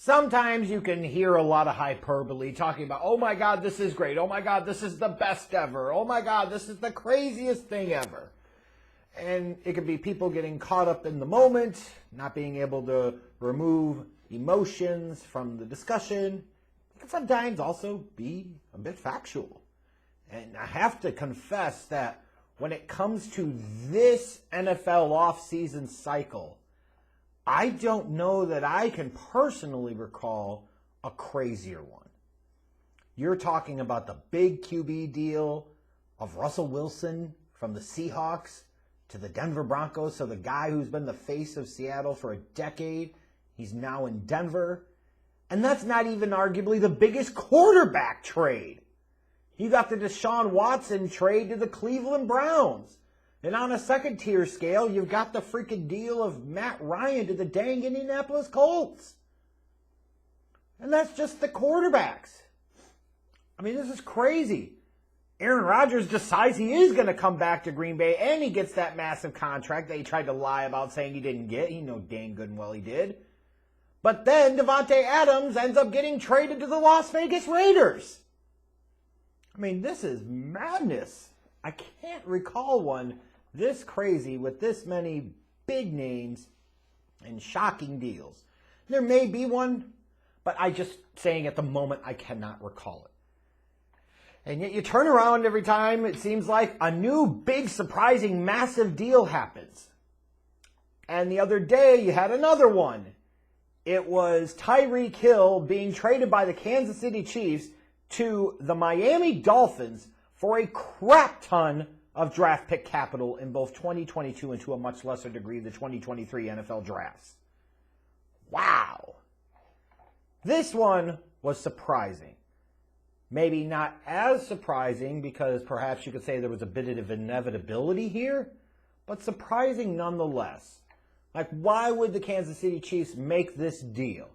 Sometimes you can hear a lot of hyperbole talking about, oh my God, this is great. Oh my God, this is the best ever. Oh my God, this is the craziest thing ever. And it could be people getting caught up in the moment, not being able to remove emotions from the discussion. It can sometimes also be a bit factual. And I have to confess that when it comes to this NFL offseason cycle, I don't know that I can personally recall a crazier one. You're talking about the big QB deal of Russell Wilson from the Seahawks to the Denver Broncos. So the guy who's been the face of Seattle for a decade, he's now in Denver. And that's not even arguably the biggest quarterback trade. You got the Deshaun Watson trade to the Cleveland Browns. And on a second-tier scale, you've got the freaking deal of Matt Ryan to the dang Indianapolis Colts. And that's just the quarterbacks. I mean, this is crazy. Aaron Rodgers decides he is going to come back to Green Bay, and he gets that massive contract that he tried to lie about saying he didn't get. He knows dang good and well he did. But then Devontae Adams ends up getting traded to the Las Vegas Raiders. I mean, this is madness. I can't recall one this crazy with this many big names and shocking deals. There may be one, but I just saying at the moment I cannot recall it. And yet you turn around every time it seems like a new big surprising massive deal happens. And the other day you had another one. It was Tyreek Hill being traded by the Kansas City Chiefs to the Miami Dolphins for a crap ton of draft pick capital in both 2022 and to a much lesser degree the 2023 NFL drafts. Wow. This one was surprising. Maybe not as surprising because perhaps you could say there was a bit of inevitability here, but surprising nonetheless. Like, why would the Kansas City Chiefs make this deal?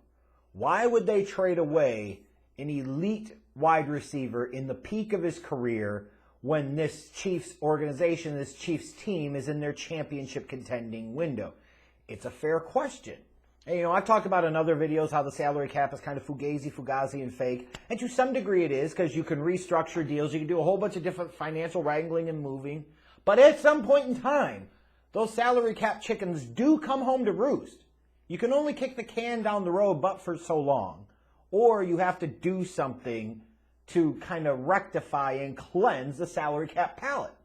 Why would they trade away an elite wide receiver in the peak of his career when this Chiefs organization, this Chiefs team is in their championship contending window? It's a fair question. And, I've talked about in other videos how the salary cap is kind of fugazi, and fake. And to some degree it is, because you can restructure deals. You can do a whole bunch of different financial wrangling and moving. But at some point in time, those salary cap chickens do come home to roost. You can only kick the can down the road but for so long. Or you have to do something to kind of rectify and cleanse the salary cap palette.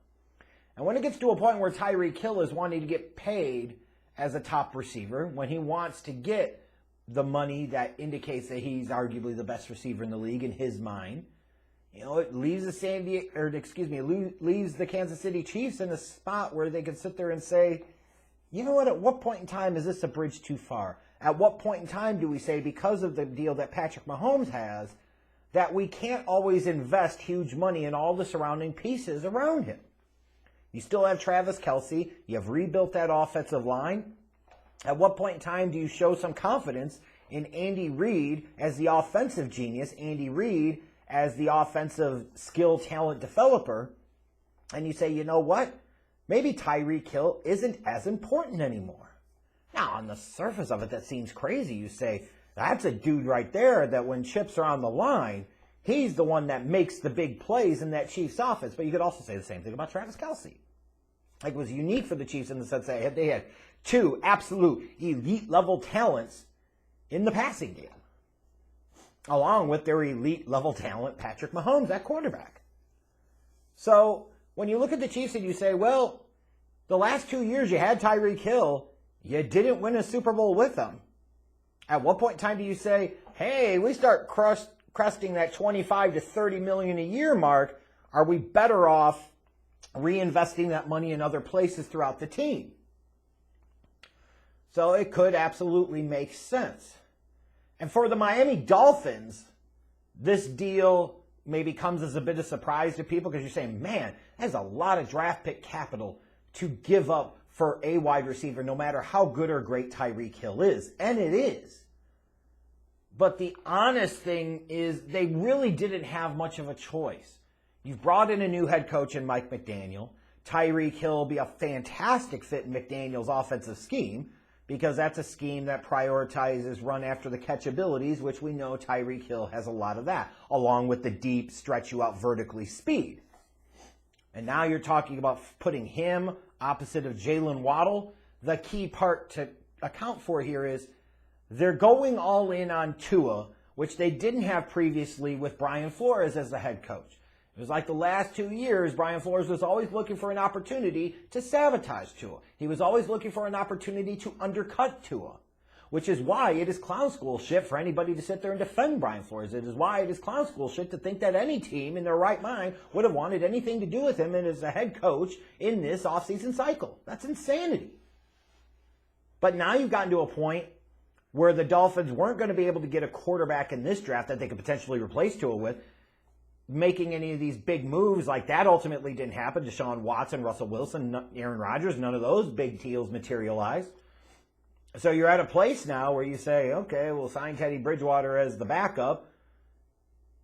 And when it gets to a point where Tyreek Hill is wanting to get paid as a top receiver, when he wants to get the money that indicates that he's arguably the best receiver in the league in his mind, it leaves leaves the Kansas City Chiefs in a spot where they can sit there and say, you know what, at what point in time is this a bridge too far? At what point in time do we say, because of the deal that Patrick Mahomes has, that we can't always invest huge money in all the surrounding pieces around him? You still have Travis Kelce. You have rebuilt that offensive line. At what point in time do you show some confidence in Andy Reid as the offensive genius, Andy Reid as the offensive skill talent developer, and you say, you know what? Maybe Tyreek Hill isn't as important anymore. Now, on the surface of it, that seems crazy. You say, that's a dude right there that when chips are on the line, he's the one that makes the big plays in that Chiefs offense. But you could also say the same thing about Travis Kelce. Like, it was unique for the Chiefs in the sense that they had two absolute elite-level talents in the passing game, along with their elite-level talent, Patrick Mahomes, at quarterback. So when you look at the Chiefs and you say, well, the last 2 years you had Tyreek Hill, you didn't win a Super Bowl with him. At what point in time do you say, hey, we start cresting that 25 to 30 million a year mark, are we better off reinvesting that money in other places throughout the team? So it could absolutely make sense. And for the Miami Dolphins, this deal maybe comes as a bit of surprise to people because you're saying, man, that's a lot of draft pick capital to give up for a wide receiver, no matter how good or great Tyreek Hill is. And it is. But the honest thing is they really didn't have much of a choice. You've brought in a new head coach in Mike McDaniel. Tyreek Hill will be a fantastic fit in McDaniel's offensive scheme because that's a scheme that prioritizes run after the catch abilities, which we know Tyreek Hill has a lot of that, along with the deep, stretch you out vertically speed. And now you're talking about putting him opposite of Jalen Waddle. The key part to account for here is they're going all in on Tua, which they didn't have previously with Brian Flores as the head coach. It was like the last 2 years, Brian Flores was always looking for an opportunity to sabotage Tua. He was always looking for an opportunity to undercut Tua, which is why it is clown school shit for anybody to sit there and defend Brian Flores. It is why it is clown school shit to think that any team in their right mind would have wanted anything to do with him and as a head coach in this offseason cycle. That's insanity. But now you've gotten to a point where the Dolphins weren't going to be able to get a quarterback in this draft that they could potentially replace Tua with. Making any of these big moves like that ultimately didn't happen. Deshaun Watson, Russell Wilson, Aaron Rodgers, none of those big deals materialized. So you're at a place now where you say, okay, we'll sign Teddy Bridgewater as the backup,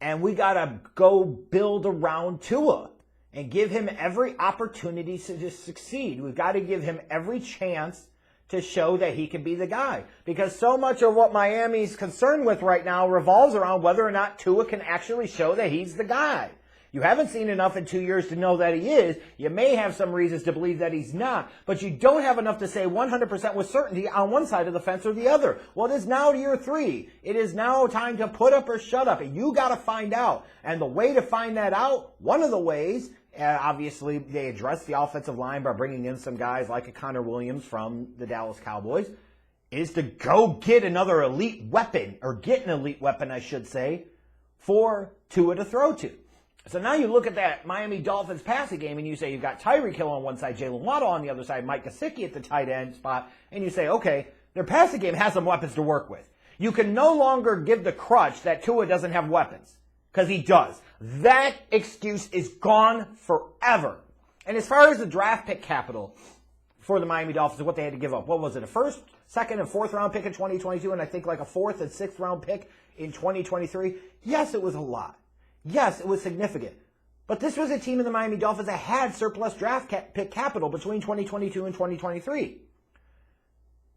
and we got to go build around Tua and give him every opportunity to just succeed. We've got to give him every chance to show that he can be the guy. Because so much of what Miami's concerned with right now revolves around whether or not Tua can actually show that he's the guy. You haven't seen enough in 2 years to know that he is. You may have some reasons to believe that he's not. But you don't have enough to say 100% with certainty on one side of the fence or the other. Well, it is now year 3. It is now time to put up or shut up. And you got to find out. And the way to find that out, one of the ways, obviously, they addressed the offensive line by bringing in some guys like a Connor Williams from the Dallas Cowboys, is to go get another elite weapon, or get an elite weapon, I should say, for Tua to throw to. So now you look at that Miami Dolphins passing game and you say you've got Tyreek Hill on one side, Jalen Waddle on the other side, Mike Gesicki at the tight end spot, and you say, okay, their passing game has some weapons to work with. You can no longer give the crutch that Tua doesn't have weapons, because he does. That excuse is gone forever. And as far as the draft pick capital for the Miami Dolphins, what they had to give up, what was it, a first, second, and fourth round pick in 2022, and I think like a fourth and sixth round pick in 2023? Yes, it was a lot. Yes, it was significant. But this was a team in the Miami Dolphins that had surplus draft pick capital between 2022 and 2023.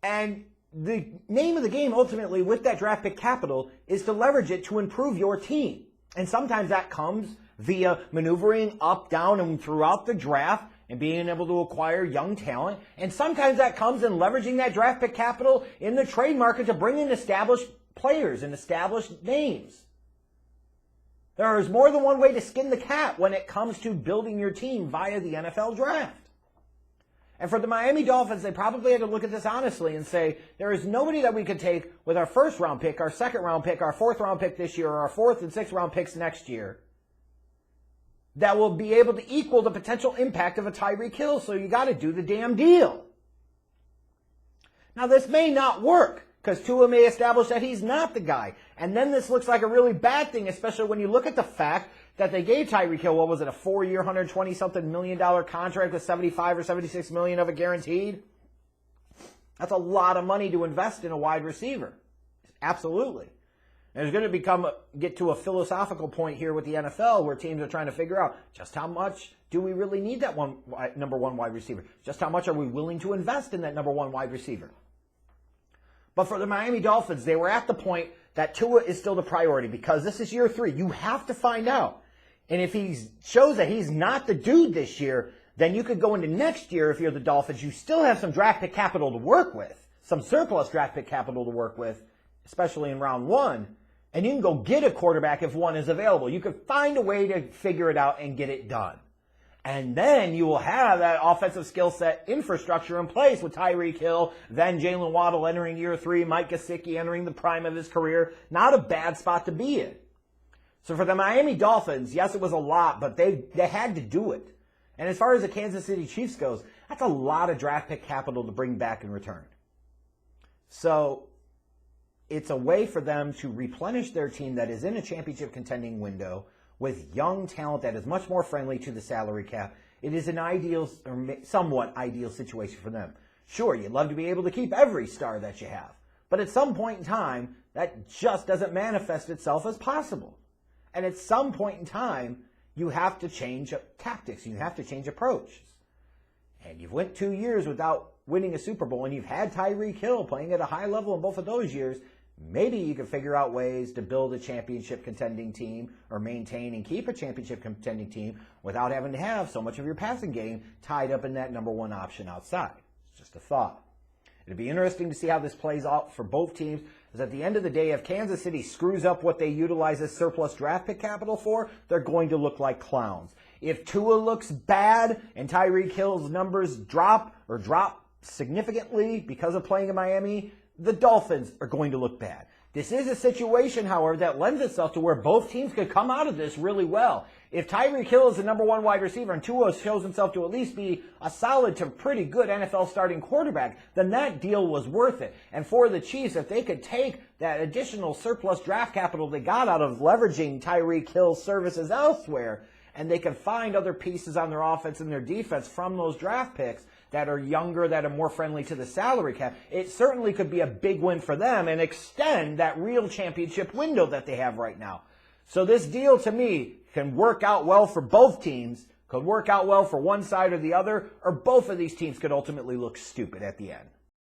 And the name of the game ultimately with that draft pick capital is to leverage it to improve your team. And sometimes that comes via maneuvering up, down, and throughout the draft and being able to acquire young talent. And sometimes that comes in leveraging that draft pick capital in the trade market to bring in established players and established names. There is more than one way to skin the cat when it comes to building your team via the NFL draft. And for the Miami Dolphins, they probably had to look at this honestly and say, there is nobody that we could take with our first round pick, our second round pick, our fourth round pick this year, or our fourth and sixth round picks next year that will be able to equal the potential impact of a Tyreek Hill. So you got to do the damn deal. Now this may not work, because Tua may establish that he's not the guy. And then this looks like a really bad thing, especially when you look at the fact that they gave Tyreek Hill, what was it, a 4-year, $120-something million contract with $75 or $76 million of it guaranteed? That's a lot of money to invest in a wide receiver. Absolutely. And there's going to get to a philosophical point here with the NFL where teams are trying to figure out just how much do we really need that number one wide receiver? Just how much are we willing to invest in that number one wide receiver? But for the Miami Dolphins, they were at the point that Tua is still the priority because this is year 3. You have to find out. And if he shows that he's not the dude this year, then you could go into next year if you're the Dolphins. You still have some draft pick capital to work with, some surplus draft pick capital to work with, especially in round 1. And you can go get a quarterback if one is available. You could find a way to figure it out and get it done. And then you will have that offensive skill set infrastructure in place with Tyreek Hill, then Jalen Waddle entering year 3, Mike Gesicki entering the prime of his career. Not a bad spot to be in. So for the Miami Dolphins, yes, it was a lot, but they had to do it. And as far as the Kansas City Chiefs goes, that's a lot of draft pick capital to bring back in return. So it's a way for them to replenish their team that is in a championship contending window with young talent that is much more friendly to the salary cap. It is an ideal, or somewhat ideal situation for them. Sure, you'd love to be able to keep every star that you have, but at some point in time, that just doesn't manifest itself as possible. And at some point in time, you have to change tactics. You have to change approaches. And you've went 2 years without winning a Super Bowl and you've had Tyreek Hill playing at a high level in both of those years, maybe you can figure out ways to build a championship contending team or maintain and keep a championship contending team without having to have so much of your passing game tied up in that number one option outside. It's just a thought. It'll be interesting to see how this plays out for both teams, because at the end of the day, if Kansas City screws up what they utilize as surplus draft pick capital for, they're going to look like clowns. If Tua looks bad and Tyreek Hill's numbers drop significantly because of playing in Miami, the Dolphins are going to look bad. This is a situation, however, that lends itself to where both teams could come out of this really well. If Tyreek Hill is the number one wide receiver and Tua shows himself to at least be a solid to pretty good NFL starting quarterback, then that deal was worth it. And for the Chiefs, if they could take that additional surplus draft capital they got out of leveraging Tyreek Hill's services elsewhere, and they could find other pieces on their offense and their defense from those draft picks that are younger, that are more friendly to the salary cap, it certainly could be a big win for them and extend that real championship window that they have right now. So this deal, to me, can work out well for both teams, could work out well for one side or the other, or both of these teams could ultimately look stupid at the end.